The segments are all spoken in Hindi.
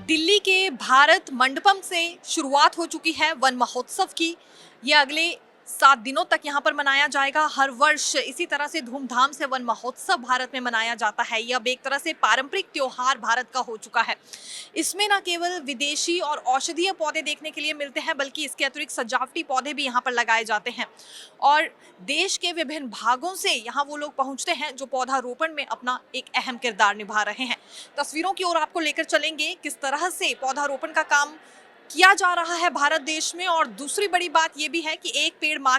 दिल्ली के भारत मंडपम से शुरुआत हो चुकी है वन महोत्सव की। ये अगले 7 दिनों तक यहाँ पर मनाया जाएगा। हर वर्ष इसी तरह से धूमधाम से वन महोत्सव भारत में मनाया जाता है। यह अब एक तरह से पारंपरिक त्योहार भारत का हो चुका है। इसमें न केवल विदेशी और औषधीय पौधे देखने के लिए मिलते हैं, बल्कि इसके अतिरिक्त सजावटी पौधे भी यहाँ पर लगाए जाते हैं और देश के विभिन्न भागों से यहाँ वो लोग पहुँचते हैं जो पौधारोपण में अपना एक अहम किरदार निभा रहे हैं। तस्वीरों की ओर आपको लेकर चलेंगे किस तरह से पौधारोपण का काम किया जा रहा है भारत देश में। और दूसरी बड़ी बात यह भी है कि एक पेड़ माँ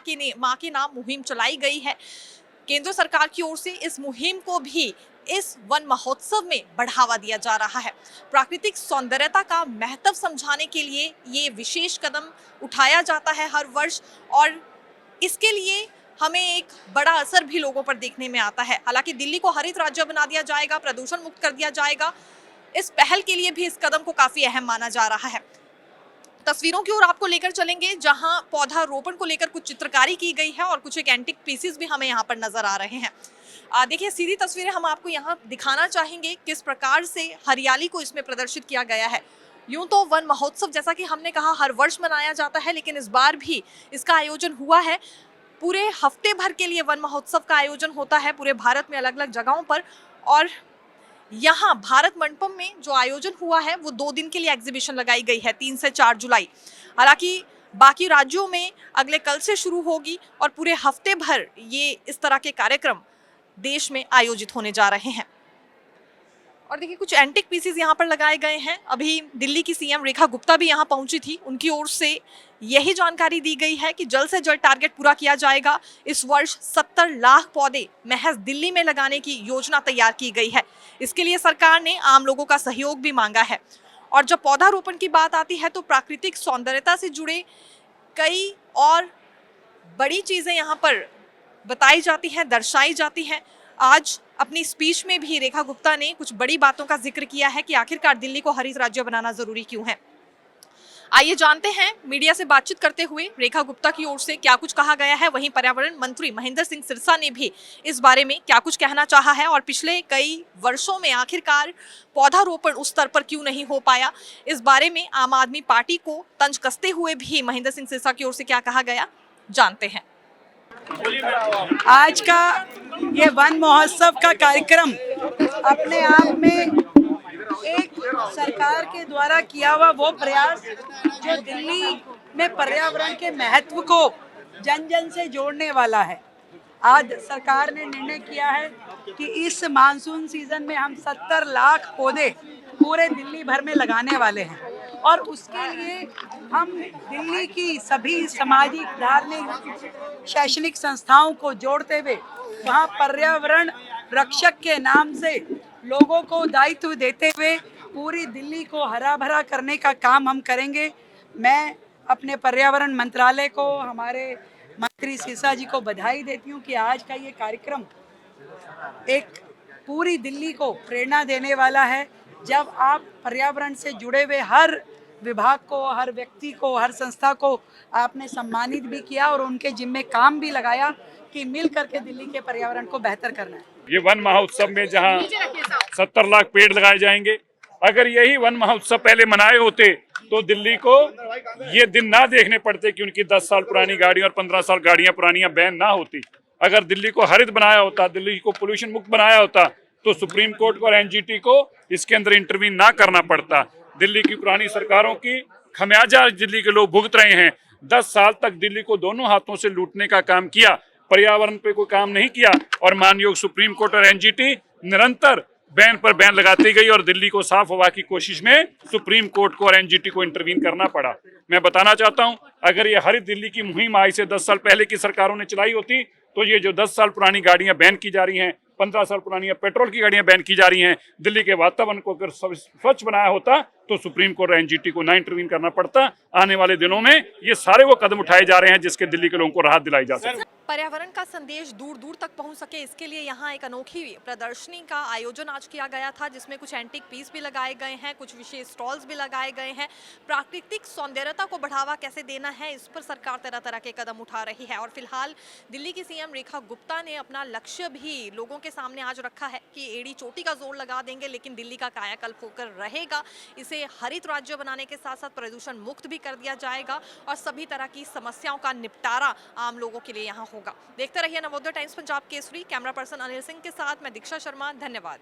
के नाम मुहिम चलाई गई है केंद्र सरकार की ओर से। इस मुहिम को भी इस वन महोत्सव में बढ़ावा दिया जा रहा है। प्राकृतिक सौंदर्यता का महत्व समझाने के लिए ये विशेष कदम उठाया जाता है हर वर्ष और इसके लिए हमें एक बड़ा असर भी लोगों पर देखने में आता है। हालांकि दिल्ली को हरित राज्य बना दिया जाएगा, प्रदूषण मुक्त कर दिया जाएगा। इस पहल के लिए भी इस कदम को काफी अहम माना जा रहा है। तस्वीरों की ओर आपको लेकर चलेंगे जहां पौधारोपण को लेकर कुछ चित्रकारी की गई है और कुछ एक एंटिक पीसेस भी हमें यहां पर नजर आ रहे हैं। देखिए, सीधी तस्वीरें हम आपको यहां दिखाना चाहेंगे किस प्रकार से हरियाली को इसमें प्रदर्शित किया गया है। यूं तो वन महोत्सव जैसा कि हमने कहा हर वर्ष मनाया जाता है, लेकिन इस बार भी इसका आयोजन हुआ है। पूरे हफ्ते भर के लिए वन महोत्सव का आयोजन होता है पूरे भारत में अलग अलग जगहों पर। और यहाँ भारत मंडपम में जो आयोजन हुआ है वो 2 दिन के लिए एग्जीबिशन लगाई गई है, 3 से 4 जुलाई। हालांकि बाकी राज्यों में अगले कल से शुरू होगी और पूरे हफ्ते भर ये इस तरह के कार्यक्रम देश में आयोजित होने जा रहे हैं। और देखिए, कुछ एंटिक पीसेस यहाँ पर लगाए गए हैं। अभी दिल्ली की सीएम रेखा गुप्ता भी यहाँ पहुंची थी। उनकी ओर से यही जानकारी दी गई है कि जल्द से जल्द टारगेट पूरा किया जाएगा। इस वर्ष 70 लाख पौधे महज दिल्ली में लगाने की योजना तैयार की गई है। इसके लिए सरकार ने आम लोगों का सहयोग भी मांगा है। और जब पौधारोपण की बात आती है तो प्राकृतिक सौंदर्यता से जुड़े कई और बड़ी चीजें यहाँ पर बताई जाती हैं, दर्शाई जाती हैं। आज अपनी स्पीच में भी रेखा गुप्ता ने कुछ बड़ी बातों का जिक्र किया है कि आखिरकार दिल्ली को हरित राज्य बनाना जरूरी क्यों है। आइए जानते हैं मीडिया से बातचीत करते हुए रेखा गुप्ता की ओर से क्या कुछ कहा गया है। वहीं पर्यावरण मंत्री महेंद्र सिंह सिरसा ने भी इस बारे में क्या कुछ कहना चाहा है और पिछले कई वर्षों में आखिरकार पौधारोपण उस स्तर पर क्यों नहीं हो पाया। इस बारे में आम आदमी पार्टी को तंज कसते हुए भी महेंद्र सिंह सिरसा की ओर से क्या कहा गया, जानते हैं। आज का ये वन महोत्सव का कार्यक्रम अपने आप में एक सरकार के द्वारा किया हुआ वो प्रयास जो दिल्ली में पर्यावरण के महत्व को जन जन से जोड़ने वाला है। आज सरकार ने निर्णय किया है कि इस मानसून सीजन में हम 70 लाख पौधे पूरे दिल्ली भर में लगाने वाले हैं और उसके लिए हम दिल्ली की सभी सामाजिक, धार्मिक, शैक्षणिक संस्थाओं को जोड़ते हुए वहाँ पर्यावरण रक्षक के नाम से लोगों को दायित्व देते हुए पूरी दिल्ली को हरा भरा करने का काम हम करेंगे। मैं अपने पर्यावरण मंत्रालय को, हमारे मंत्री सिरसा जी को बधाई देती हूँ कि आज का ये कार्यक्रम एक पूरी दिल्ली को प्रेरणा देने वाला है। जब आप पर्यावरण से जुड़े हुए हर विभाग को, हर व्यक्ति को, हर संस्था को आपने सम्मानित भी किया और उनके जिम्मे काम भी लगाया कि मिल करके दिल्ली के पर्यावरण को बेहतर करना है। ये वन महोत्सव में जहां 70 लाख पेड़ लगाए जाएंगे, अगर यही वन महोत्सव पहले मनाए होते तो दिल्ली को ये दिन ना देखने पड़ते कि उनकी 10 साल पुरानी गाड़ी और 15 साल गाड़ियां पुरानियां बैन ना होती। अगर दिल्ली को हरित बनाया होता, दिल्ली को पोल्यूशन मुक्त बनाया होता तो सुप्रीम कोर्ट को और एनजीटी को इसके अंदर इंटरवीन ना करना पड़ता। दिल्ली की पुरानी सरकारों की खमियाजा दिल्ली के लोग भुगत रहे हैं। 10 साल तक दिल्ली को दोनों हाथों से लूटने का काम किया, पर्यावरण पे कोई काम नहीं किया और माननीय सुप्रीम कोर्ट और एनजीटी निरंतर बैन पर बैन लगाती गई और दिल्ली को साफ हवा की कोशिश में सुप्रीम कोर्ट को और एनजीटी को इंटरवीन करना पड़ा। मैं बताना चाहता हूं, अगर ये हरित दिल्ली की मुहिम आज से 10 साल पहले की सरकारों ने चलाई होती तो ये जो 10 साल पुरानी गाड़ियां बैन की जा रही हैं, 15 साल पुरानी पेट्रोल की गाड़ियां बैन की जा रही हैं, दिल्ली के वातावरण को अगर स्वच्छ बनाया होता तो सुप्रीम कोर्ट और एनजीटी को ना इंटरवीन करना पड़ता। आने वाले दिनों में ये सारे वो कदम उठाए जा रहे हैं जिसके दिल्ली के लोगों को राहत दिलाई जा सके। पर्यावरण का संदेश दूर दूर तक पहुंच सके, इसके लिए यहाँ एक अनोखी प्रदर्शनी का आयोजन आज किया गया था, जिसमें कुछ एंटीक पीस भी लगाए गए हैं, कुछ विशेष स्टॉल्स भी लगाए गए हैं। प्राकृतिक सौंदर्यता को बढ़ावा कैसे देना है, इस पर सरकार तरह तरह के कदम उठा रही है। और फिलहाल दिल्ली की सीएम रेखा गुप्ता ने अपना लक्ष्य भी लोगों के सामने आज रखा है कि एड़ी चोटी का जोर लगा देंगे, लेकिन दिल्ली का कायाकल्प होकर रहेगा। इसे हरित राज्य बनाने के साथ साथ प्रदूषण मुक्त भी कर दिया जाएगा और सभी तरह की समस्याओं का निपटारा आम लोगों के लिए यहाँ होगा। देखते रहिए Navodaya times Punjab Kesari. Camera person Anil Singh के साथ मैं दीक्षा शर्मा, धन्यवाद।